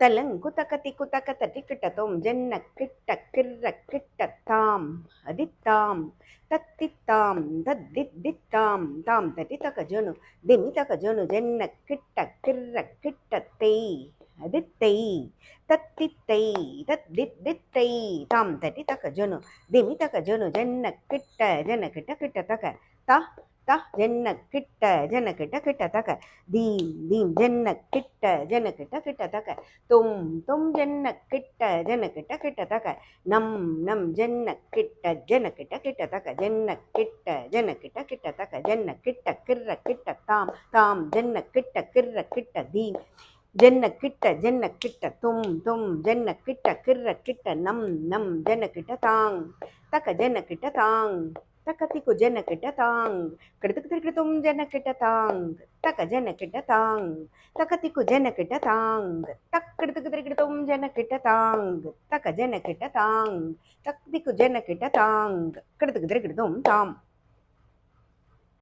தலங்குதகதி குதகதடி கிட்டதோம் ஜென்ன கிட்ட கிர்ர கிட்டத்தாம் அதித்தாம் தத்தித்தாம் தத்தித்தித்தாம் தாம் தடிதக ஜனு திமிதக ஜனு ஜென்ன கிட்ட கிர்ர கிட்டத்தை அதித்தை தத்தித்தை தத்தித்தித்தை தாம் தடிதக ஜனு திமிதக ஜனு ஜென்ன கிட்ட ஜன கிட்ட கிட்டதக தா த ஜென்ன கிட்ட ஜன கிட்ட கிட்டதக தீம் தீம் ஜென்ன கிட்ட ஜன கிட்ட கிட்டதக தும் தும் ஜென்ன கிட்ட ஜன கிட்ட கிட்டதக நம் நம் ஜென்ன கிட்ட ஜன கிட்ட கிட்டதக ஜென்ன கிட்ட ஜன கிட்ட கிட்டதக ஜென்ன கிட்ட கிர்ர கிட்ட தாம் தாம் ஜென்ன கிட்ட கிர்ர கிட்ட தீம் ஜென்ன கிட்ட தும் தும் ஜென்ன கிட்ட கிர்ர கிட்ட நம் நம் ஜன கிட்ட தாங் தக ஜன கிட்ட தாங் தக்கத்திக்கு ஜன கிட்ட தாங் கிடத்துக்கு திருக்கிட்டும் ஜன கிட்ட தாங் தக்க ஜன கிட்ட தாங் தக்கத்திக்கு ஜன கிட்ட தாங் தக்கிடத்துக்கு திருக்கிட்டும் ஜன கிட்ட தாங் தக்க ஜன கிட்ட தாங் தக்கத்திக்கு ஜன கிட்ட தாங் கிடத்துக்கு திருக்கிட்டும் தாம்